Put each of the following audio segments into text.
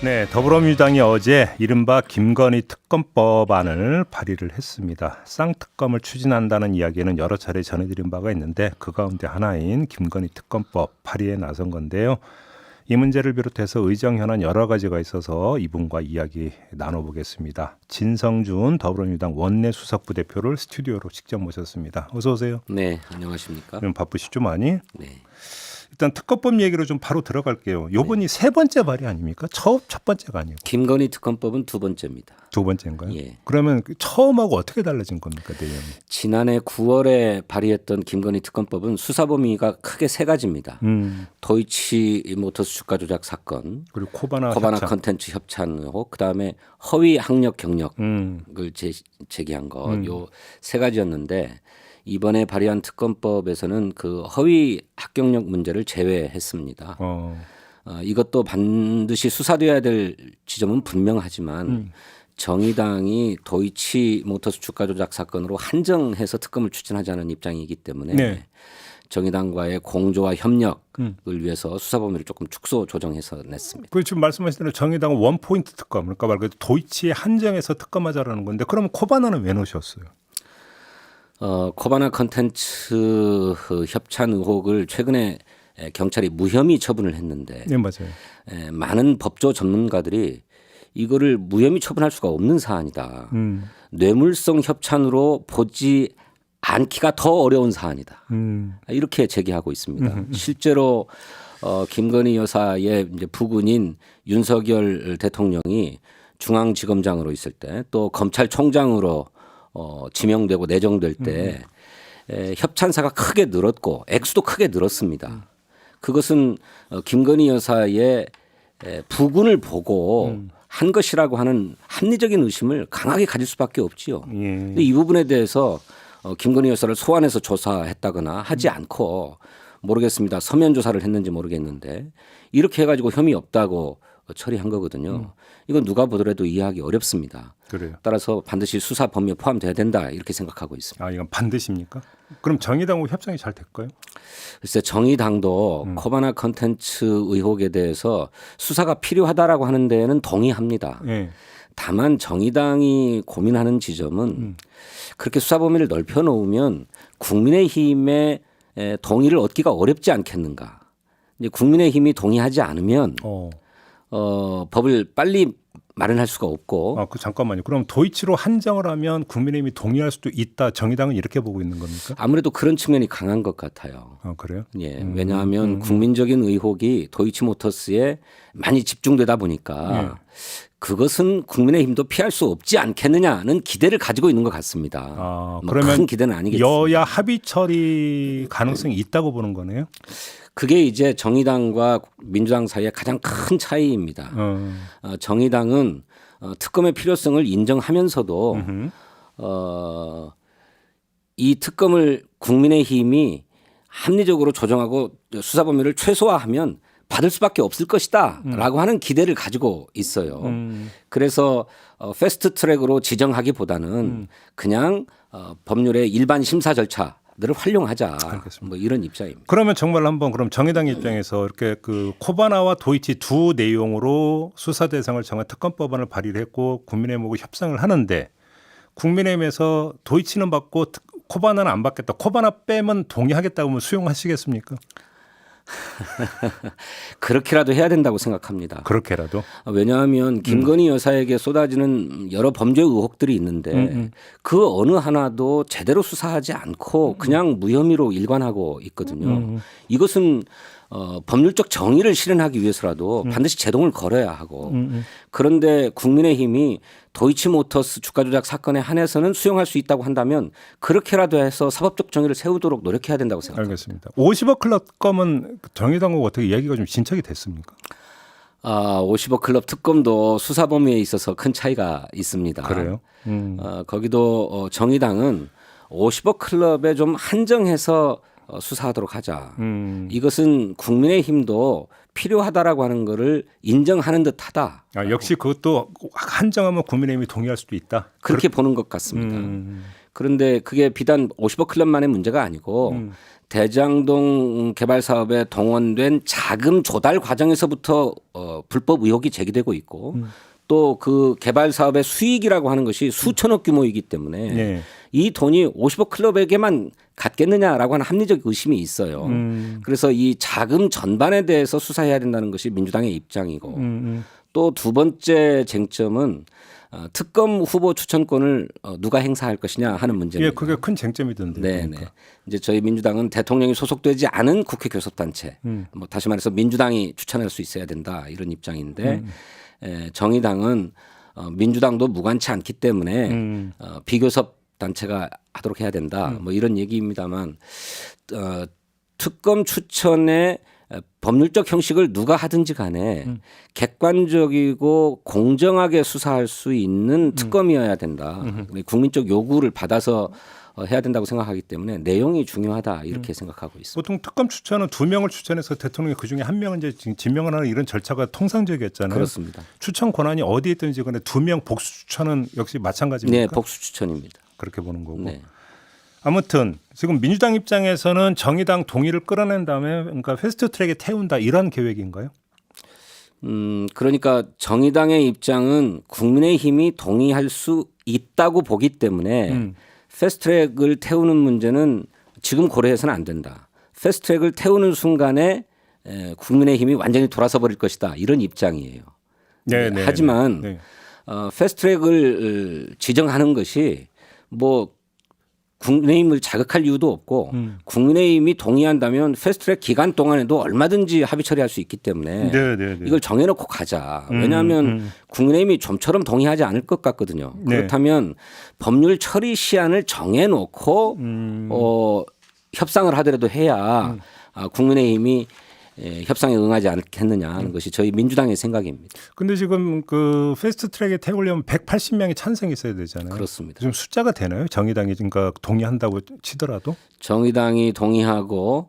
네, 더불어민주당이 어제 이른바 김건희 특검법안을 발의를 했습니다. 쌍특검을 추진한다는 이야기는 여러 차례 전해드린 바가 있는데 그 가운데 하나인 김건희 특검법 발의에 나선 건데요. 이 문제를 비롯해서 의정 현안 여러 가지가 있어서 이분과 이야기 나눠보겠습니다. 진성준 더불어민주당 원내수석부 대표를 스튜디오로 직접 모셨습니다. 어서 오세요. 네, 안녕하십니까. 그럼 바쁘시죠 많이? 네. 일단 특검법 얘기로 좀 바로 들어갈게요. 요번이 세 번째 발의 아닙니까? 첫 번째가 아니고. 김건희 특검법은 두 번째입니다. 두 번째인가요? 예. 그러면 처음하고 어떻게 달라진 겁니까, 내용이? 지난해 9월에 발의했던 김건희 특검법은 수사 범위가 크게 세 가지입니다. 도이치모터스 주가 조작 사건, 그리고 코바나 협찬. 컨텐츠 협찬 의혹, 그다음에 허위 학력 경력을 제기한 것, 요 세 가지였는데 이번에 발의한 특검법에서는 그 허위 합격력 문제를 제외했습니다. 이것도 반드시 수사돼야 될 지점은 분명하지만 정의당이 도이치모터스 주가 조작 사건으로 한정해서 특검을 추진하자는 입장이기 때문에 네. 정의당과의 공조와 협력을 위해서 수사 범위를 조금 축소 조정해서 냈습니다. 그 지금 말씀하신 대로 정의당은 원포인트 특검, 그러니까 말 그대로 도이치에 한정해서 특검하자라는 건데 그러면 코바나는 왜 넣으셨어요? 코바나 컨텐츠 협찬 의혹을 최근에 경찰이 무혐의 처분을 했는데 네, 맞아요. 많은 법조 전문가들이 이거를 무혐의 처분할 수가 없는 사안이다. 뇌물성 협찬으로 보지 않기가 더 어려운 사안이다. 이렇게 제기하고 있습니다. 실제로 김건희 여사의 이제 부군인 윤석열 대통령이 중앙지검장으로 있을 때 또 검찰총장으로 지명되고 내정될 때 협찬사가 크게 늘었고 액수도 크게 늘었습니다. 그것은 김건희 여사의 부군을 보고 한 것이라고 하는 합리적인 의심을 강하게 가질 수밖에 없지요. 근데 이 부분에 대해서 김건희 여사를 소환해서 조사했다거나 하지 않고 모르겠습니다. 서면 조사를 했는지 모르겠는데 이렇게 해가지고 혐의 없다고 처리한 거거든요. 이건 누가 보더라도 이해하기 어렵습니다. 그래요. 따라서 반드시 수사 범위에 포함돼야 된다 이렇게 생각하고 있습니다. 아, 이건 반드시입니까? 그럼 정의당하고 협상이 잘 될까요? 글쎄 정의당도 코바나 컨텐츠 의혹에 대해서 수사가 필요하다라고 하는 데에는 동의합니다. 네. 다만 정의당이 고민하는 지점은 그렇게 수사 범위를 넓혀 놓으면 국민의힘의 동의를 얻기가 어렵지 않겠는가. 이제 국민의힘이 동의하지 않으면 법을 빨리 마련할 수가 없고. 아, 잠깐만요. 그럼 도이치로 한정을 하면 국민의힘이 동의할 수도 있다. 정의당은 이렇게 보고 있는 겁니까? 아무래도 그런 측면이 강한 것 같아요. 아, 그래요? 예, 왜냐하면 국민적인 의혹이 도이치모터스에 많이 집중되다 보니까 그것은 국민의힘도 피할 수 없지 않겠느냐는 기대를 가지고 있는 것 같습니다. 아, 뭐 그러면 큰 기대는 아니겠습니다. 여야 합의 처리 가능성이 있다고 보는 거네요. 그게 이제 정의당과 민주당 사이의 가장 큰 차이입니다. 정의당은 특검의 필요성을 인정하면서도 이 특검을 국민의힘이 합리적으로 조정하고 수사 범위를 최소화하면 받을 수밖에 없을 것이다라고 하는 기대를 가지고 있어요. 그래서 패스트 트랙으로 지정하기보다는 그냥 법률의 일반 심사 절차들을 활용하자. 알겠습니다. 뭐 이런 입장입니다. 그러면 정말 한번 그럼 정의당 입장에서 이렇게 그 코바나와 도이치 두 내용으로 수사 대상을 정한 특검법안을 발의를 했고 국민의힘하고 협상을 하는데 국민의힘에서 도이치는 받고 코바나는 안 받겠다. 코바나 빼면 동의하겠다고 하면 수용하시겠습니까? 그렇게라도 해야 된다고 생각합니다. 그렇게라도. 왜냐하면 김건희 여사에게 쏟아지는 여러 범죄 의혹들이 있는데 그 어느 하나도 제대로 수사하지 않고 그냥 무혐의로 일관하고 있거든요. 이것은 법률적 정의를 실현하기 위해서라도 반드시 제동을 걸어야 하고 그런데 국민의힘이 도이치모터스 주가 조작 사건에 한해서는 수용할 수 있다고 한다면 그렇게라도 해서 사법적 정의를 세우도록 노력해야 된다고 생각합니다. 알겠습니다. 50억 클럽 검은 정의당하고 어떻게 이야기가 좀 진척이 됐습니까? 50억 클럽 특검도 수사 범위에 있어서 큰 차이가 있습니다. 그래요? 거기도 정의당은 50억 클럽에 좀 한정해서 수사하도록 하자. 이것은 국민의힘도 필요하다라고 하는 거를 인정하는 듯하다. 역시 그것도 한정하면 국민의힘이 동의할 수도 있다. 그렇게 보는 것 같습니다. 그런데 그게 비단 50억 클럽만의 문제가 아니고 대장동 개발 사업에 동원된 자금 조달 과정에서부터 불법 의혹이 제기되고 있고 또 그 개발 사업의 수익이라고 하는 것이 수천억 규모이기 때문에 네. 이 돈이 50억 클럽에게만 갔겠느냐라고 하는 합리적 의심이 있어요. 그래서 이 자금 전반에 대해서 수사해야 된다는 것이 민주당의 입장이고 또 두 번째 쟁점은 특검 후보 추천권을 누가 행사할 것이냐 하는 문제입니다. 예, 그게 큰 쟁점이던데. 네, 그러니까. 네. 이제 저희 민주당은 대통령이 소속되지 않은 국회 교섭단체, 뭐 다시 말해서 민주당이 추천할 수 있어야 된다 이런 입장인데 정의당은 민주당도 무관치 않기 때문에 비교섭 단체가 하도록 해야 된다. 뭐 이런 얘기입니다만 특검 추천의 법률적 형식을 누가 하든지 간에 객관적이고 공정하게 수사할 수 있는 특검이어야 된다. 국민적 요구를 받아서 해야 된다고 생각하기 때문에 내용이 중요하다 이렇게 생각하고 있습니다. 보통 특검 추천은 2명을 추천해서 대통령이 그중에 1명은 이제 지명을 하는 이런 절차가 통상적이었잖아요. 그렇습니다. 추천 권한이 어디에 있든지 간에 2명 복수 추천은 역시 마찬가지입니까? 네, 복수 추천입니다. 그렇게 보는 거고. 네. 아무튼 지금 민주당 입장에서는 정의당 동의를 끌어낸 다음에 그러니까 패스트트랙에 태운다 이런 계획인가요? 그러니까 정의당의 입장은 국민의힘이 동의할 수 있다고 보기 때문에 패스트트랙을 태우는 문제는 지금 고려해서는 안 된다. 패스트트랙을 태우는 순간에 국민의힘이 완전히 돌아서 버릴 것이다. 이런 입장이에요. 네, 네, 하지만 네. 패스트트랙을 지정하는 것이 뭐 국민의힘을 자극할 이유도 없고 국민의힘이 동의한다면 패스트트랙 기간 동안에도 얼마든지 합의 처리할 수 있기 때문에 네, 네, 네. 이걸 정해놓고 가자. 왜냐하면 국민의힘이 좀처럼 동의하지 않을 것 같거든요. 네. 그렇다면 법률 처리 시한을 정해놓고 협상을 하더라도 해야 국민의힘이 협상에 응하지 않겠느냐 하는 것이 저희 민주당의 생각입니다. 근데 지금 그 패스트트랙에 태우려면 180명이 찬성이 있어야 되잖아요. 그렇습니다. 지금 숫자가 되나요? 정의당이 그러니까 동의한다고 치더라도? 정의당이 동의하고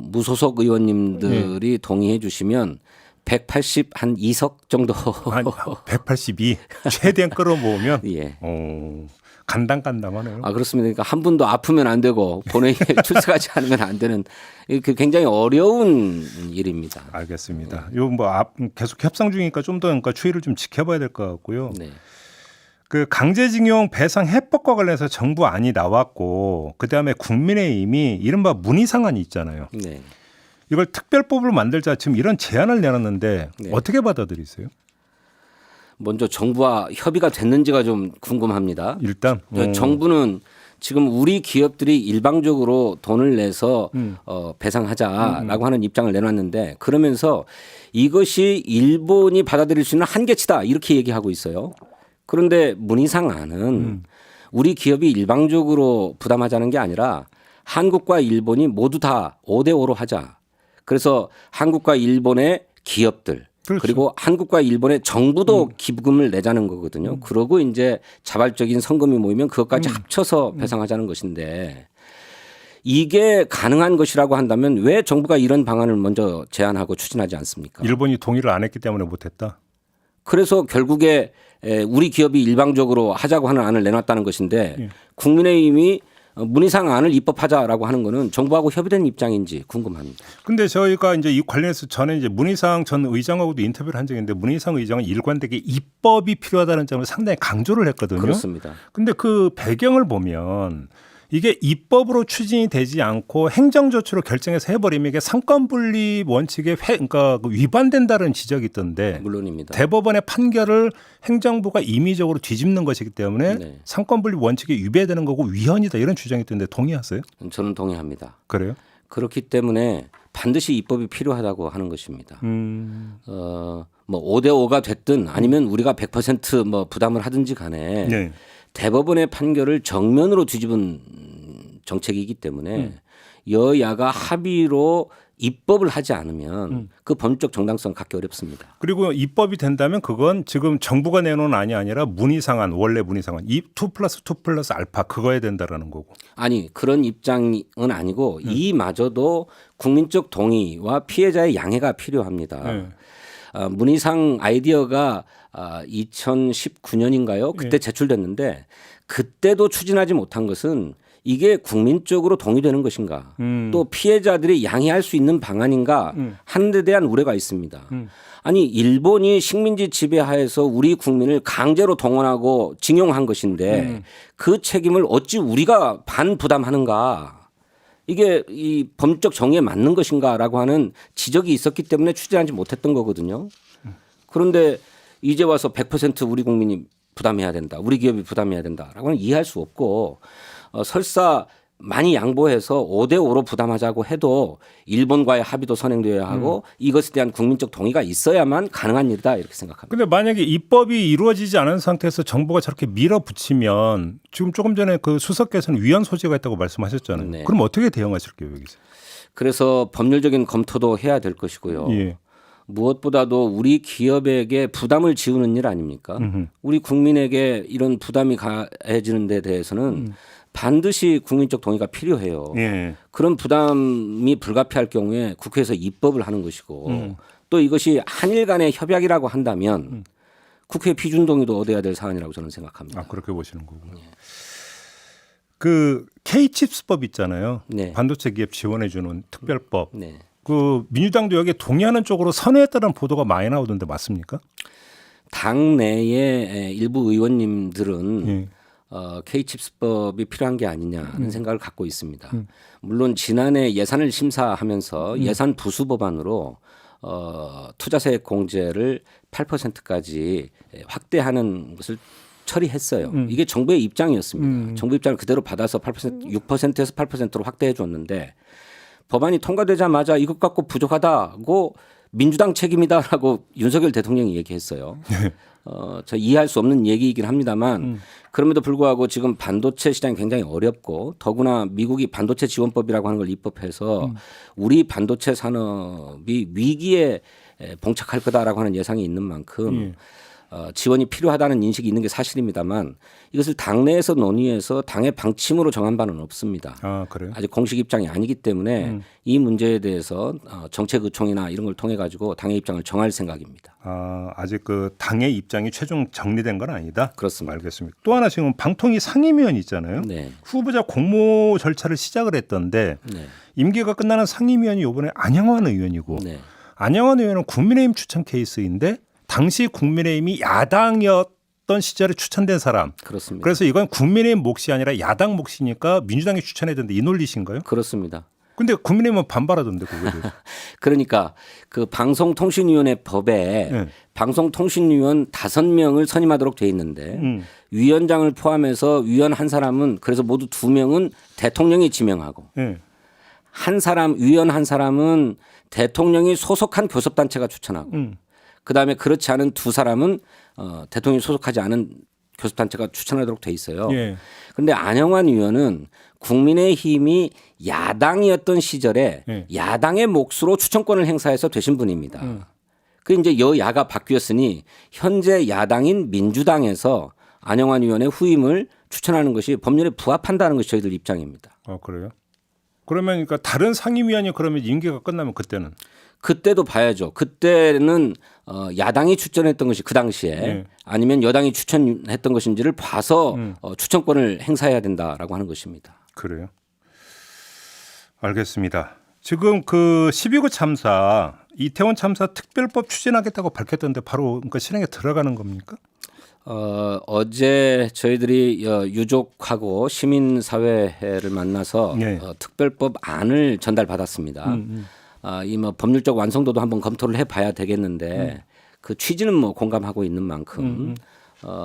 무소속 의원님들이 동의해 주시면 180 한 2석 정도. 아니, 182 최대한 끌어모으면 예. 간당간당하네요. 아 그렇습니다. 그러니까 한 분도 아프면 안 되고 본회의에 출석하지 않으면 안 되는 그 굉장히 어려운 일입니다. 알겠습니다. 요 뭐 계속 협상 중이니까 좀 더 그러니까 추이를 좀 지켜봐야 될 것 같고요. 네. 그 강제징용 배상 해법과 관련해서 정부안이 나왔고 그다음에 국민의힘이 이른바 문희상안이 있잖아요. 네. 이걸 특별법으로 만들자 지금 이런 제안을 내놨는데 네. 어떻게 받아들이세요? 먼저 정부와 협의가 됐는지가 좀 궁금합니다. 일단 정부는 지금 우리 기업들이 일방적으로 돈을 내서 배상하자라고 하는 입장을 내놨는데 그러면서 이것이 일본이 받아들일 수 있는 한계치다 이렇게 얘기하고 있어요. 그런데 문희상안은 우리 기업이 일방적으로 부담하자는 게 아니라 한국과 일본이 모두 다 5대5로 하자. 그래서 한국과 일본의 기업들 그렇죠. 그리고 한국과 일본의 정부도 기부금을 내자는 거거든요. 그러고 이제 자발적인 성금이 모이면 그것까지 합쳐서 배상하자는 것인데 이게 가능한 것이라고 한다면 왜 정부가 이런 방안을 먼저 제안하고 추진하지 않습니까? 일본이 동의를 안 했기 때문에 못했다. 그래서 결국에 우리 기업이 일방적으로 하자고 하는 안을 내놨다는 것인데 예. 국민의힘이 문희상 안을 입법하자라고 하는 거는 정부하고 협의된 입장인지 궁금합니다. 근데 저희가 이제 이 관련해서 전에 이제 문희상 전 의장하고도 인터뷰를 한 적이 있는데 문희상 의장은 일관되게 입법이 필요하다는 점을 상당히 강조를 했거든요. 그렇습니다. 근데 그 배경을 보면 이게 입법으로 추진이 되지 않고 행정조치로 결정해서 해버리면 이게 상권분립 원칙에 그러니까 위반된다는 지적이 있던데 물론입니다. 대법원의 판결을 행정부가 임의적으로 뒤집는 것이기 때문에 네. 상권분립 원칙에 위배되는 거고 위헌이다 이런 주장이 있던데 동의하세요? 저는 동의합니다. 그래요? 그렇기 때문에 반드시 입법이 필요하다고 하는 것입니다. 뭐 5대5가 됐든 아니면 우리가 100%뭐 부담을 하든지 간에 네. 대법원의 판결을 정면으로 뒤집은 정책이기 때문에 여야가 합의로 입법을 하지 않으면 그 법적 정당성 갖기 어렵습니다. 그리고 입법이 된다면 그건 지금 정부가 내놓은 안이 아니라 문희상안 원래 문희상안 2+2+ 알파 그거야 된다라는 거고. 아니 그런 입장은 아니고 이마저도 국민적 동의와 피해자의 양해가 필요합니다. 네. 문희상 아이디어가 2019년인가요? 그때 제출됐는데 그때도 추진하지 못한 것은 이게 국민적으로 동의되는 것인가 또 피해자들이 양해할 수 있는 방안인가 하는 데 대한 우려가 있습니다. 아니 일본이 식민지 지배하에서 우리 국민을 강제로 동원하고 징용한 것인데 그 책임을 어찌 우리가 반부담하는가 이게 이 법적 정의에 맞는 것인가라고 하는 지적이 있었기 때문에 추진하지 못했던 거거든요. 그런데 이제 와서 100% 우리 국민이 부담해야 된다. 우리 기업이 부담해야 된다라고는 이해할 수 없고 설사 많이 양보해서 5대5로 부담하자고 해도 일본과의 합의도 선행되어야 하고 이것에 대한 국민적 동의가 있어야만 가능한 일이다 이렇게 생각합니다. 근데 만약에 입법이 이루어지지 않은 상태에서 정부가 저렇게 밀어붙이면 지금 조금 전에 그 수석께서는 위헌 소지가 있다고 말씀하셨잖아요. 네. 그럼 어떻게 대응하실 계획이세요? 그래서 법률적인 검토도 해야 될 것이고요. 예. 무엇보다도 우리 기업에게 부담을 지우는 일 아닙니까? 우리 국민에게 이런 부담이 가해지는 데 대해서는 반드시 국민적 동의가 필요해요. 예. 그런 부담이 불가피할 경우에 국회에서 입법을 하는 것이고 또 이것이 한일 간의 협약이라고 한다면 국회批准 동의도 얻어야 될 사안이라고 저는 생각합니다. 아, 그렇게 보시는 거군요. 그 K칩스법 있잖아요. 네. 반도체 기업 지원해 주는 특별법. 네. 그 민주당도 여기에 동의하는 쪽으로 선회했다는 보도가 많이 나오던데 맞습니까? 당 내의 일부 의원님들은 예. K칩스법이 필요한 게 아니냐는 생각을 갖고 있습니다. 물론 지난해 예산을 심사하면서 예산 부수 법안으로 투자세액 공제를 8%까지 확대하는 것을 처리했어요. 이게 정부의 입장이었습니다. 정부 입장을 그대로 받아서 6%에서 8%로 확대해 줬는데 법안이 통과되자마자 이것 갖고 부족하다고 민주당 책임이다라고 윤석열 대통령이 얘기했어요. 저 이해할 수 없는 얘기이긴 합니다만 그럼에도 불구하고 지금 반도체 시장이 굉장히 어렵고 더구나 미국이 반도체 지원법이라고 하는 걸 입법해서 우리 반도체 산업이 위기에 봉착할 거다라고 하는 예상이 있는 만큼 지원이 필요하다는 인식이 있는 게 사실입니다만 이것을 당내에서 논의해서 당의 방침으로 정한 바는 없습니다. 아, 그래요? 아직 공식 입장이 아니기 때문에 이 문제에 대해서 정책의총이나 이런 걸 통해 가지고 당의 입장을 정할 생각입니다. 아, 아직 그 당의 입장이 최종 정리된 건 아니다. 그렇습니다. 알겠습니다. 또 하나 지금 방통위 상임위원 있잖아요. 네. 후보자 공모 절차를 시작을 했던데 네. 임기가 끝나는 상임위원이 이번에 안영환 의원이고 네. 안영환 의원은 국민의힘 추천 케이스인데 당시 국민의힘이 야당이었던 시절에 추천된 사람. 그렇습니다. 그래서 이건 국민의힘 몫이 아니라 야당 몫이니까 민주당이 추천해야 되는데 이 논리신가요? 그렇습니다. 근데 국민의힘은 반발하던데 그거를. 그러니까 그 방송통신위원회 법에 네. 방송통신위원 5명을 선임하도록 돼 있는데 위원장을 포함해서 위원 한 사람은 그래서 모두 2명은 대통령이 지명하고 네. 위원 한 사람은 대통령이 소속한 교섭단체가 추천하고 그다음에 그렇지 않은 2사람은 대통령이 소속하지 않은 교섭단체가 추천하도록 돼 있어요. 그런데 안영환 의원은 국민의힘이 야당이었던 시절에 야당의 몫으로 추천권을 행사해서 되신 분입니다. 그 이제 여야가 바뀌었으니 현재 야당인 민주당에서 안영환 의원의 후임을 추천하는 것이 법률에 부합한다는 것이 저희들 입장입니다. 아, 그래요? 그러면 그러니까 다른 상임위원이 그러면 임기가 끝나면 그때는 그때도 봐야죠. 그때는 야당이 추천했던 것이 그 당시에 아니면 여당이 추천했던 것인지를 봐서 추천권을 행사해야 된다라고 하는 것입니다. 그래요? 알겠습니다. 지금 그 12구 참사 이태원 참사 특별법 추진하겠다고 밝혔던데 바로 그러니까 실행에 들어가는 겁니까? 어제 저희들이 유족하고 시민사회를 만나서 특별법 안을 전달받았습니다. 이 뭐 법률적 완성도도 한번 검토를 해봐야 되겠는데 그 취지는 뭐 공감하고 있는 만큼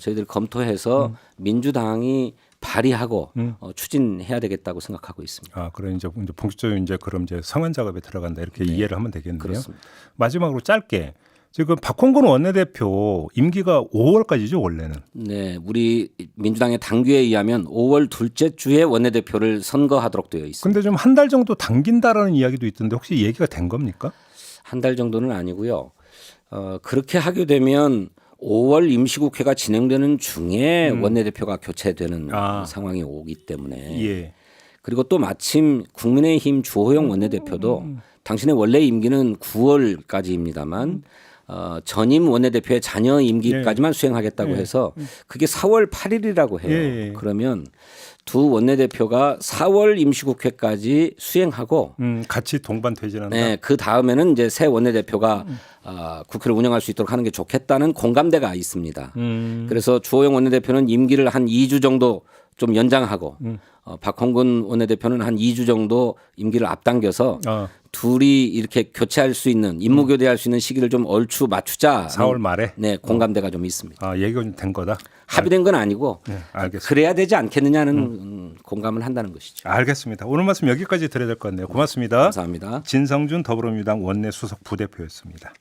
저희들 검토해서 민주당이 발의하고 추진해야 되겠다고 생각하고 있습니다. 아, 그래 이제 본격적으로 이제 그럼 이제 성안 작업에 들어간다 이렇게 이해를 하면 되겠네요. 그렇습니다. 마지막으로 짧게 지금 박홍근 원내대표 임기가 5월까지죠 원래는. 네, 우리 민주당의 당규에 의하면 5월 둘째 주에 원내대표를 선거하도록 되어 있습니다. 근데 좀 한 달 정도 당긴다라는 이야기도 있던데 혹시 얘기가 된 겁니까? 한 달 정도는 아니고요. 그렇게 하게 되면 5월 임시국회가 진행되는 중에 원내대표가 교체되는 상황이 오기 때문에 그리고 또 마침 국민의힘 주호영 원내대표도 당신의 원래 임기는 9월까지입니다만 전임 원내대표의 자녀 임기까지만 수행하겠다고 해서 그게 4월 8일이라고 해요. 그러면 두 원내대표가 4월 임시국회까지 수행하고 같이 동반 퇴진한다. 네, 그 다음에는 이제 새 원내대표가 국회를 운영할 수 있도록 하는 게 좋겠다는 공감대가 있습니다. 그래서 주호영 원내대표는 임기를 한 2주 정도 좀 연장하고 박홍근 원내대표는 한 2주 정도 임기를 앞당겨서 둘이 이렇게 교체할 수 있는 임무 교대할 수 있는 시기를 좀 얼추 맞추자. 4월 말에. 네, 공감대가 좀 있습니다. 얘기가 좀 된 거다. 합의된 건 아니고 알겠습니다. 그래야 되지 않겠느냐는 공감을 한다는 것이죠. 알겠습니다. 오늘 말씀 여기까지 드려야 될 것 같네요. 고맙습니다. 감사합니다. 진성준 더불어민주당 원내 수석 부대표였습니다.